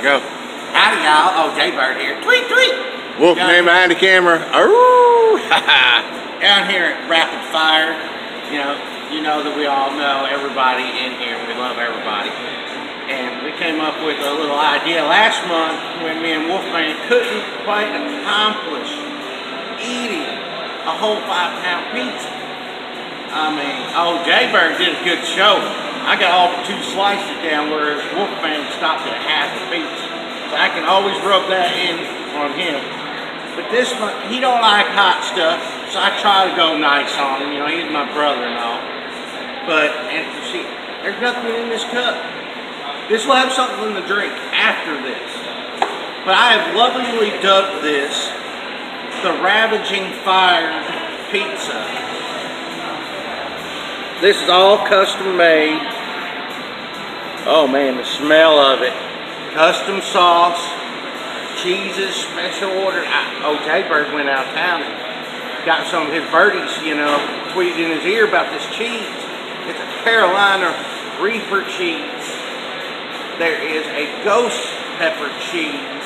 Go. Howdy, y'all. Oh, Jaybird here. Tweet, tweet. Wolfman behind the camera. Aroo! Down here at Rapid Fire, you know that we all know everybody in here. We love everybody. And we came up with a little idea last month when me and Wolfman couldn't quite accomplish eating a whole 5-pound pizza. I mean, oh, Jaybird did a good show. I got all 2 slices down, whereas Wolfman stopped at half a pizza. So I can always rub that in on him. But this one, he don't like hot stuff, so I try to go nice on him. You know, he's my brother and all. But, and you see, there's nothing in this cup. This will have something to drink after this. But I have lovingly dubbed this the Ravaging Fire Pizza. This is all custom made. Oh man, the smell of it. Custom sauce, cheeses, special order. Oh, Jaybird went out of town and got some of his birdies, tweeted in his ear about this cheese. It's a Carolina Reaper cheese. There is a ghost pepper cheese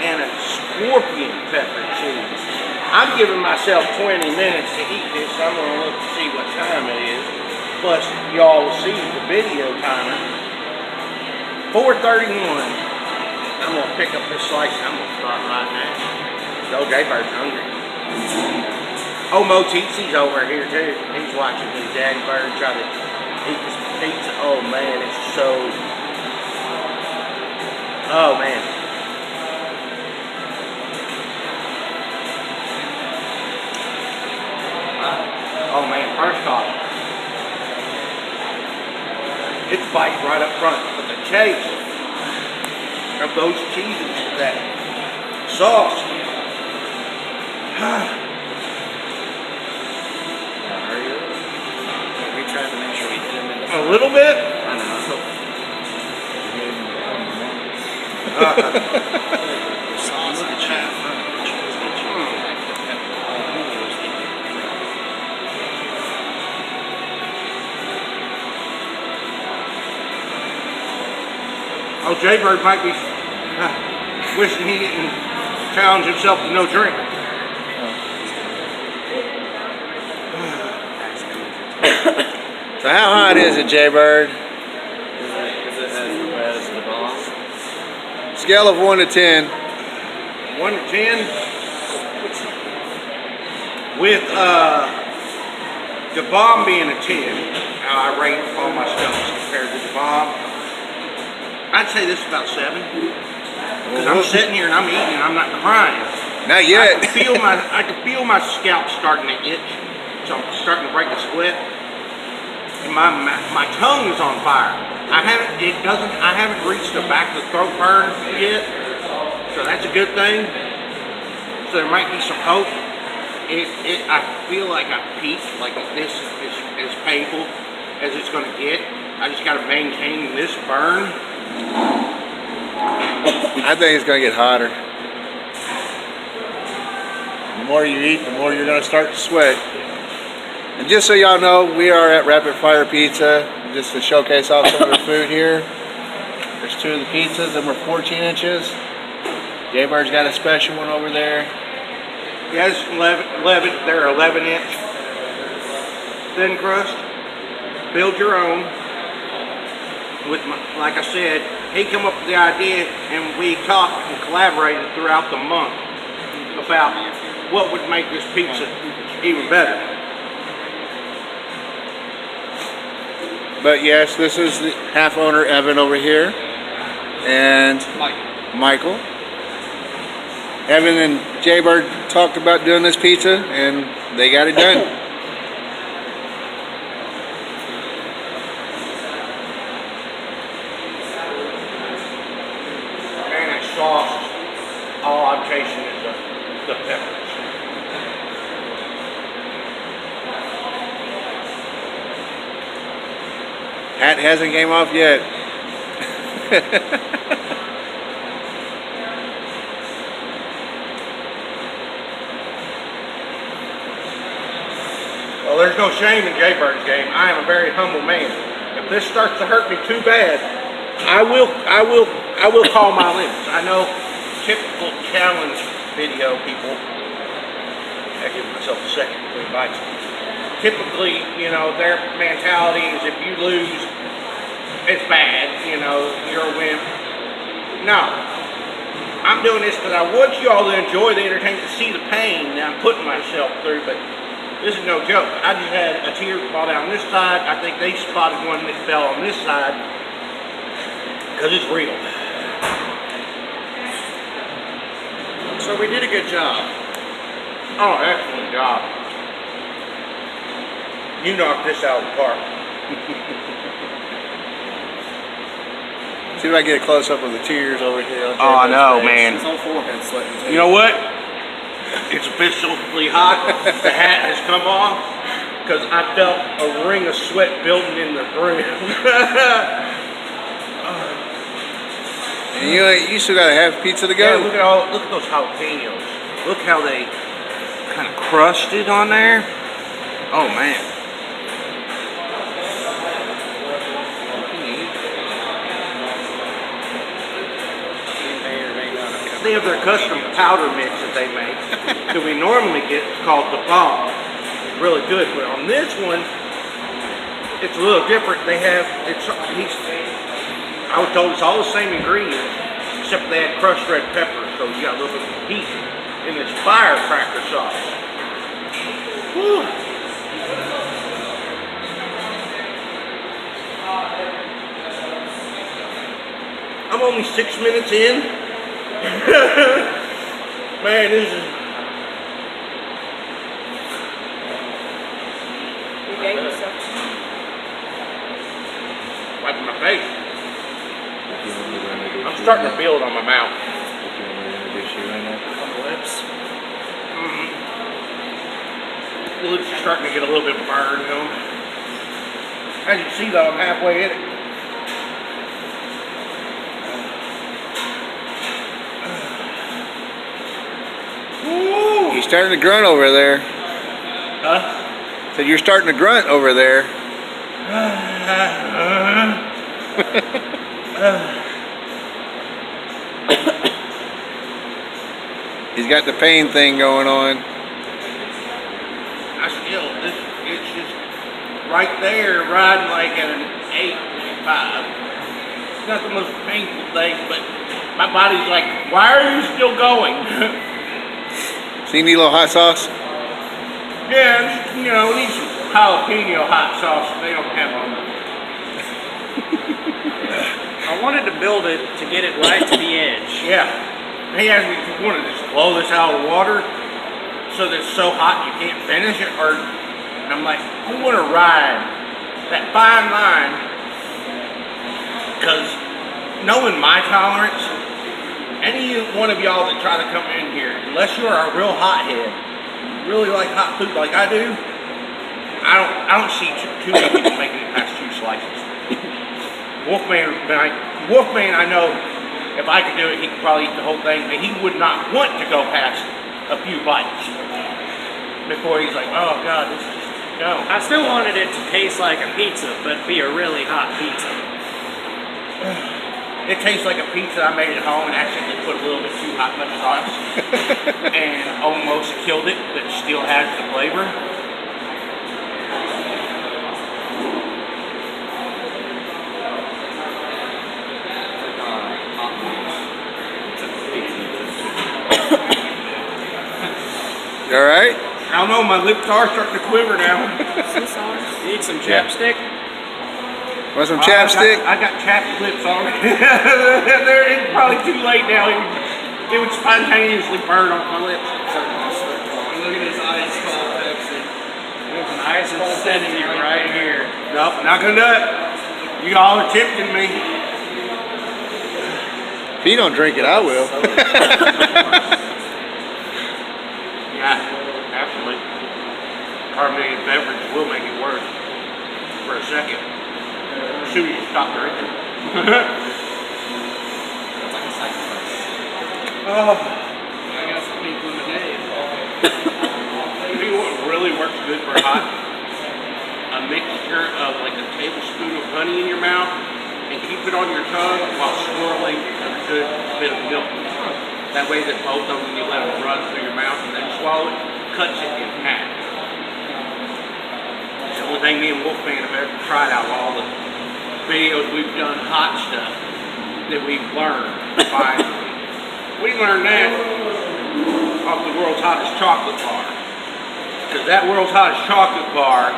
and a scorpion pepper cheese. I'm giving myself 20 minutes to eat this. I'm going to look to see what time it is. Plus, y'all will see the video timer. 4:31. I'm going to pick up this slice and I'm going to start right now. Oh, Jaybird's hungry. Oh, Mo Tzi's over here too. He's watching his daddy bird try to eat this pizza. Oh man, it's so... Oh man. Oh man, first off, it's bites right up front, but the chase of those cheeses, that sauce. We tried to make sure we hit him in the A little bit? I know. The sauce, the cheese, Oh, Jaybird might be wishing he didn't challenge himself to no drink. So how hot is it, Jaybird? because it has the bomb. Scale of 1 to 10. 1 to 10. With the bomb being a 10, how I rate all my stuff compared to the bomb, I'd say this is about 7. Because I'm sitting here and I'm eating and I'm not crying. Not yet. I can feel my scalp starting to itch, so I'm starting to break a sweat. And my tongue is on fire. I haven't reached the back of the throat burn yet, so that's a good thing. So there might be some hope. I feel like I peaked, like this is as painful as it's going to get. I just got to maintain this burn. I think it's going to get hotter. The more you eat, the more you're going to start to sweat. And just so y'all know, we are at Rapid Fire Pizza, just to showcase off some of the food here. There's 2 of the pizzas, and we're 14 inches. Jaybird's got a special one over there. Yeah, it's 11, they're 11-inch thin crust. Build your own. Like I said, he came up with the idea, and we talked and collaborated throughout the month about what would make this pizza even better. But yes, this is the half owner Evan over here, and Michael. Evan and Jaybird talked about doing this pizza, and they got it done. Man, that sauce, all I'm chasing is the peppers. Hat hasn't came off yet. Well, there's no shame in Jaybird's game. I am a very humble man. If this starts to hurt me too bad, I will call my limits. I know typical challenge video people. I give myself a second between bites. Typically, you know, their mentality is if you lose, it's bad. You know, you're a wimp. No, I'm doing this because I want you all to enjoy the entertainment, see the pain that I'm putting myself through. But this is no joke. I just had a tear fall down this side. I think they spotted one that fell on this side because it's real. So we did a good job. Oh, excellent job. You knocked this out of the park. See if I get a close up of the tears over here. Oh, I know, man. His whole forehead sweating too. You know what? It's officially hot. The hat has come off because I felt a ring of sweat building in the brim. And you still got a half pizza to Yeah, go? look at those jalapenos. Look how they kind of crusted on there. Oh man. They have their custom powder mix that they make that we normally get. It's called the bomb. It's really good, but on this one, it's a little different. They have I was told it's all the same ingredients, except they had crushed red pepper, so you got a little bit of heat in this firecracker sauce. Whew. I'm only 6 minutes in. Man, this is. You gave yourself. Wiping my face. I'm starting to build on my mouth. On the lips. The lips are starting to get a little bit burned, you know. As you can see though, I'm halfway in it. Woo! You're starting to grunt over there. Huh? So you're starting to grunt over there. He's got the pain thing going on. It's just right there, riding like at an 8.5. It's not the most painful thing, but my body's like, why are you still going? So you need a little hot sauce? Yeah, just, you know, need some jalapeno hot sauce if they don't have one. I wanted to build it to get it right to the edge. Yeah. He asked me if you wanted to just blow this out of the water so that it's so hot you can't finish it, or and I'm like, I want to ride that fine line because knowing my tolerance, any one of y'all that try to come in here, unless you're a real hothead, really like hot food like I do, I don't see too many people making it past 2 slices. Wolfman, I know if I could do it, he could probably eat the whole thing, but he would not want to go past a few bites before he's like, oh God, this is just, no. I still wanted it to taste like a pizza, but be a really hot pizza. It tastes like a pizza I made at home and accidentally put a little bit too hot much sauce and almost killed it, but still has the flavor. You all right? I don't know, my lips are starting to quiver now. Need some chapstick? Want some chapstick? I got chapped lips on. It's probably too late now. It would spontaneously burn off my lips. Look at his ice cold Pepsi. There's an ice cold Pepsi right here. Nope, not gonna do it. You all are tempting me. If you don't drink it, I will. Yeah, absolutely. Carbonated beverage will make it worse for a second. As soon as you stop drinking. Oh, I got some pink lemonade. you know what really works good for hot? A mixture of like a tablespoon of honey in your mouth and keep it on your tongue while swirling a good bit of milk. That way that both of them, when you let them run through your mouth and then swallow it, cuts it in half. The only thing me and Wolfman have ever tried out of all the videos we've done hot stuff that we've learned finally. We learned that off the world's hottest chocolate bar. Because that world's hottest chocolate bar,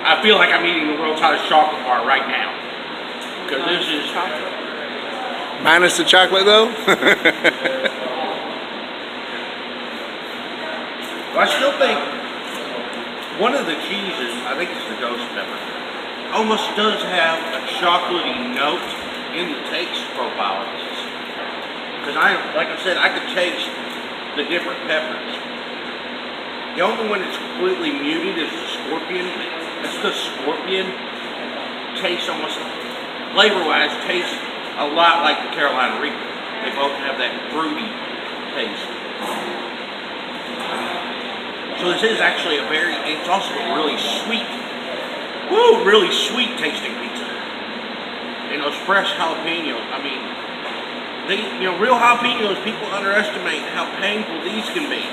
I feel like I'm eating the world's hottest chocolate bar right now. Because this is Minus the chocolate though? Well, I still think one of the cheeses, I think it's the ghost pepper, almost does have a chocolatey note in the taste profile of this. Because like I said, I could taste the different peppers. The only one that's completely muted is the scorpion. That's the scorpion. Tastes almost, flavor-wise, tastes a lot like the Carolina Reaper. They both have that fruity taste. So this is actually it's also a really sweet, really sweet tasting pizza. And those fresh jalapenos, I mean, real jalapenos, people underestimate how painful these can be.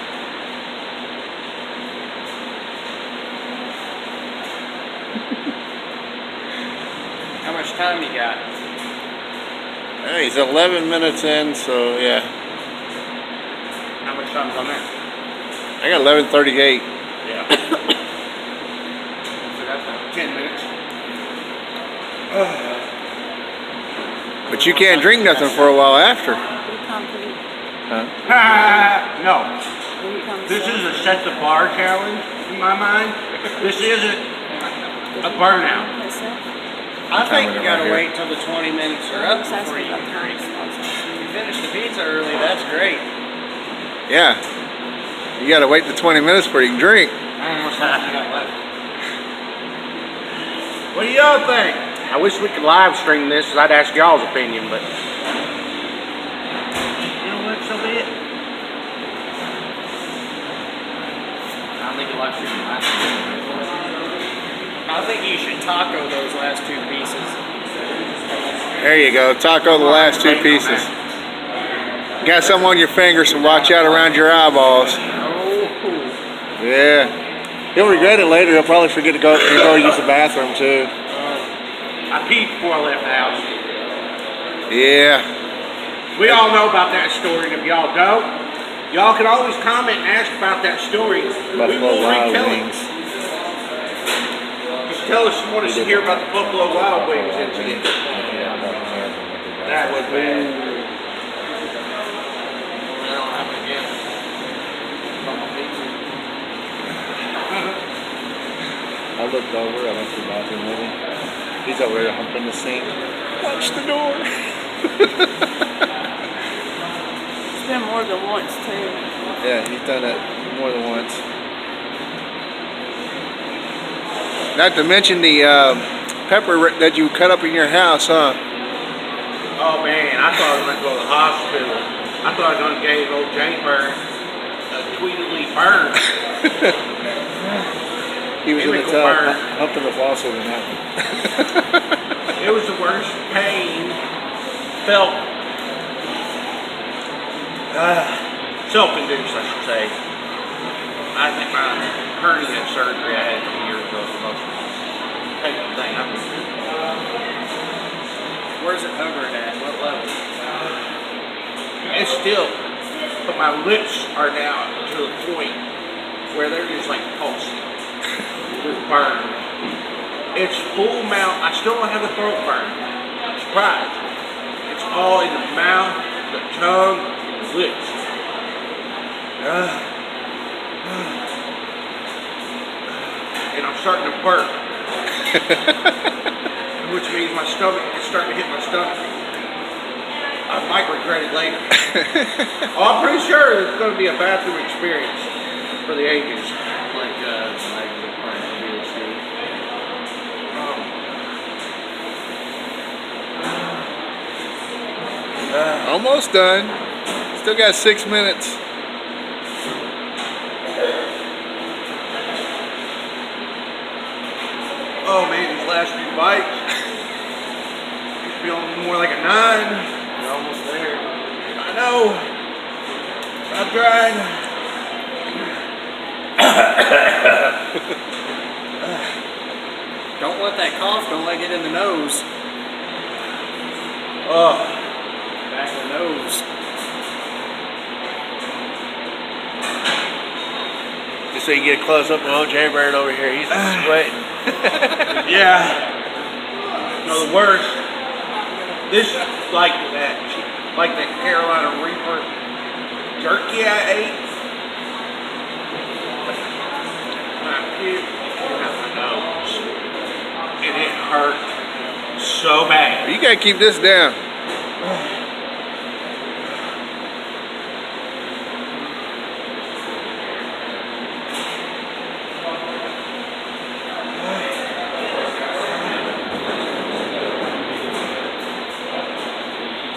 How much time you got? Hey, he's 11 minutes in, so yeah. How much time's on that? I got 11:38. Yeah. So that's about 10 minutes. But you can't drink nothing for a while after. Huh? No. This is a set the bar challenge in my mind. This isn't a burnout. I think you gotta wait till the 20 minutes are up before you can drink. If you finish the pizza early, that's great. Yeah. You gotta wait the 20 minutes before you can drink. What do y'all think? I wish we could live stream this, because I'd ask y'all's opinion, but you know what, so be it. I don't think you live stream the last one. I think you should taco those last two pieces. There you go. Taco the last two pieces. Got some on your fingers, so watch out around your eyeballs. Yeah. He'll regret it later. He'll probably forget to go use the bathroom too. I peed before I left the house. Yeah. We all know about that story, and if y'all don't, y'all can always comment and ask about that story. We will retell it. Just tell us you want us to hear about the Buffalo Wild Wings incident. That was bad. That'll happen again. I looked over. I went to the bathroom with him. He's over there humping the sink. Watch the door. It's been more than once too. Yeah, he's done that more than once. Not to mention the pepper that you cut up in your house, huh? Oh man, I thought I was going to go to the hospital. I thought I was going to give old jaybird a tweedledee burn. He was in the tub humping the faucet and that one. It was the worst pain felt. Self-induced, I should say. I think my hernia surgery I had 2 years ago was the most painful thing I've been through. Where's it hovering at? What level? It's still, but my lips are now to the point where they're just like pulsing with burn. It's full mouth. I still don't have a throat burn. I'm surprised. It's all in the mouth, the tongue, the lips. And I'm starting to burp. Which means my stomach is starting to hit my stomach. I might regret it later. Oh, I'm pretty sure it's going to be a bathroom experience for the ages. Almost done. Still got 6 minutes. Oh man, these last few bites. Used to be on more like a 9. You're almost there. I know. I'm trying. Don't let that cough, don't let it get in the nose. Oh, Back of the nose. Just so you get close up to old Jaybird over here. He's sweating. yeah. No, the worst. This like that Carolina Reaper jerky I ate. When I puked, it came out my nose, and it hurt so bad. You gotta keep this down.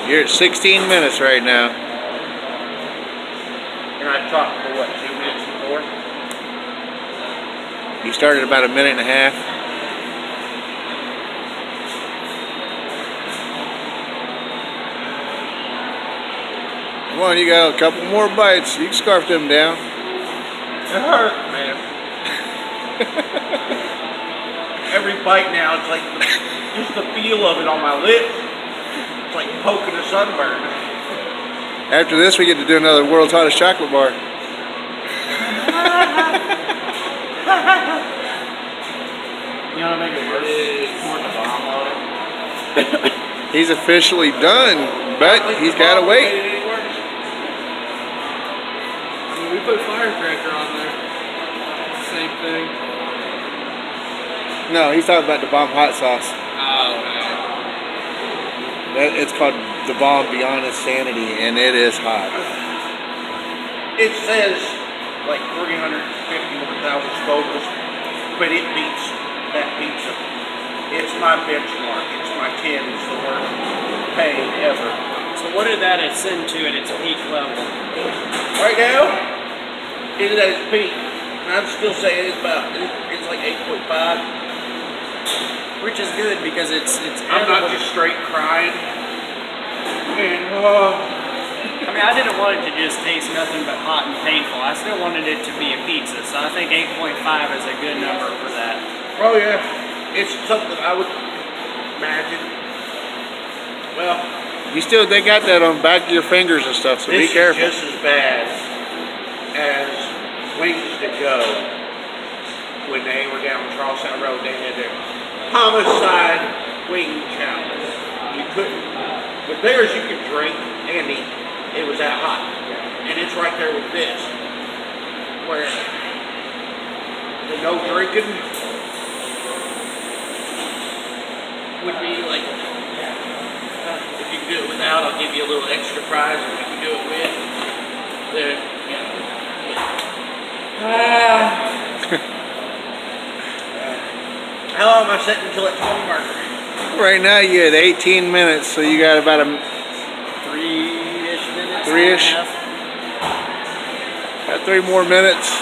You're at 16 minutes right now. And I talked for what, 2 minutes before? You started about a minute and a half. Come on, you got a couple more bites. You can scarf them down. It hurt, man. Every bite now, it's like just the feel of it on my lips. It's like poking a sunburn. After this, we get to do another world's hottest chocolate bar. You want to make it worse? Pour the bomb on it. He's officially done, but he's got to wait. I mean, we put firecracker on there. Same thing. No, he's talking about the bomb hot sauce. Oh, man. It's called the bomb beyond insanity, and it is hot. It says like 350,000 Scovilles, but it beats that pizza. It's my benchmark. It's my 10. It's the worst pain ever. So what did that ascend to at its peak level? Right now, it is at its peak. And I'd still say it's like 8.5. Which is good because it's I'm not just straight crying. And I mean, I didn't want it to just taste nothing but hot and painful. I still wanted it to be a pizza, so I think 8.5 is a good number for that. oh yeah, it's something I would imagine. Well, They got that on the back of your fingers and stuff, so be this careful. is just as bad as Wings to Go when they were down Charlestown Road. They had their homicide wing challenge. You couldn't, but theirs you could drink and eat. It was that hot, and it's right there with this, where the no drinking would be like. If you can do it without, I'll give you a little extra prize. If you can do it with, then how long am I setting until that 20 marker? Right now, you're at 18 minutes, so you got about a 3-ish minutes. 3-ish. 3.5. got 3 more minutes. I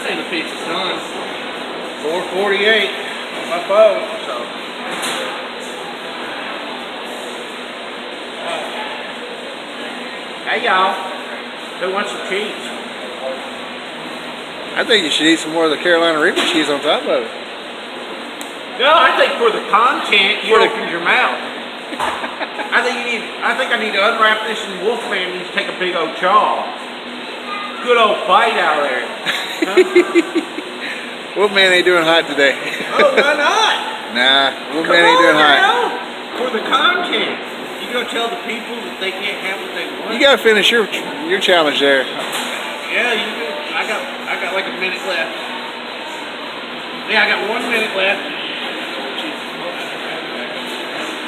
say the pizza's done. 4:48 on my phone. So. Hey y'all, who wants some cheese? I think you should eat some more of the Carolina Reaper cheese on top of it. No, I think for the content, you opened your mouth. I think I need to unwrap this, and Wolfman needs to take a big old chaw. Good old bite out there. Huh? Wolfman ain't doing hot today. Oh, why not? Nah, Wolfman Come ain't on doing hot. now. For the content. You gonna tell the people that they can't have what they want? You gotta finish your challenge there. Yeah, you do. I got like a minute left. Yeah, I got 1 minute left.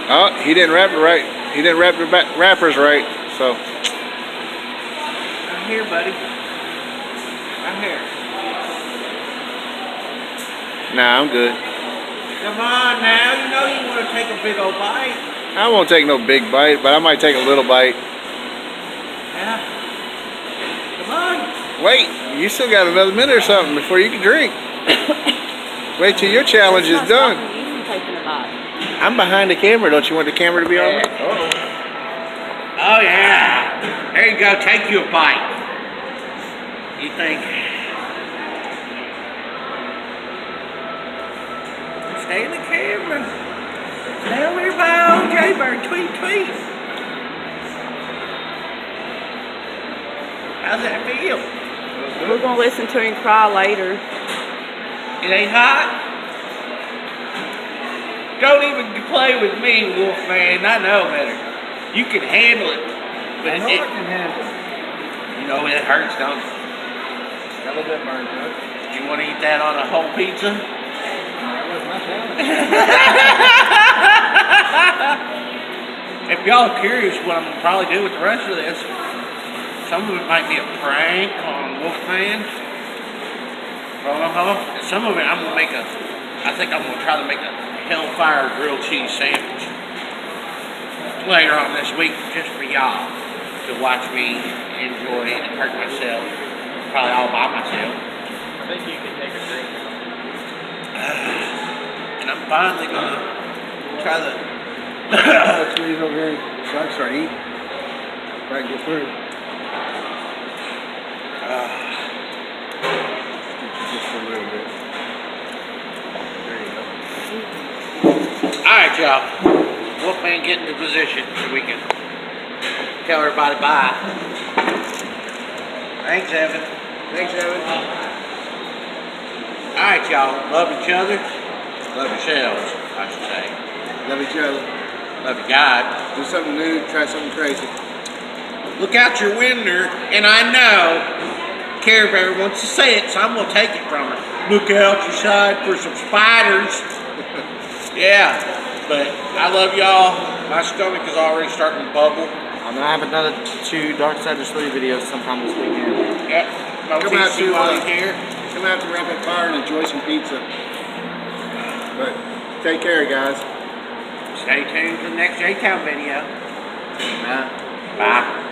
Oh, he didn't wrap it right. He didn't wrap the wrappers right, so. I'm here, buddy. I'm here. Nah, I'm good. Come on now, you know you want to take a big old bite. I won't take no big bite, but I might take a little bite. Yeah. Come on. Wait, you still got another minute or something before you can drink. Wait till your challenge is done. You from taking I'm behind the camera. Don't you want the camera to be on? Oh yeah. There you go. Take you a bite. You think? Stay in the camera. Tell me about old jaybird. Tweet, tweet. How's that feel? We're gonna listen to him cry later. It ain't hot? Don't even play with me, Wolfman. I know better. You can handle it. But I know I can handle it. You know it hurts, don't it? Got a little bit burned up. You want to eat that on a whole pizza? That was my challenge. If y'all are curious what I'm going to probably do with the rest of this, some of it might be a prank on Wolfman. And some of it I'm going to make I think I'm going to try to make a Hellfire grilled cheese sandwich later on this week just for y'all to watch me enjoy and hurt myself. Probably all by myself. I think you can take a drink. And I'm finally going to try the... Squeeze over here so I can start eating. If I can get through. Just a little bit. There you go. Alright, y'all. Wolfman, get into position so we can tell everybody bye. Thanks, Evan. Thanks, Evan. Alright, y'all. Love each other. Love yourselves, I should say. Love each other. Love you, God. Do something new. Try something crazy. Look out your window, and I know Care Bear wants to say it, so I'm going to take it from her. Look out your side for some spiders. Yeah, but I love y'all. My stomach is already starting to bubble. I'm gonna have another 2 Dark Side of Sleep videos sometime this weekend. Yep. Come out to here. Come out to Rapid Fire and enjoy some pizza. But take care, guys. Stay tuned for the next J-Town video. Bye. Bye.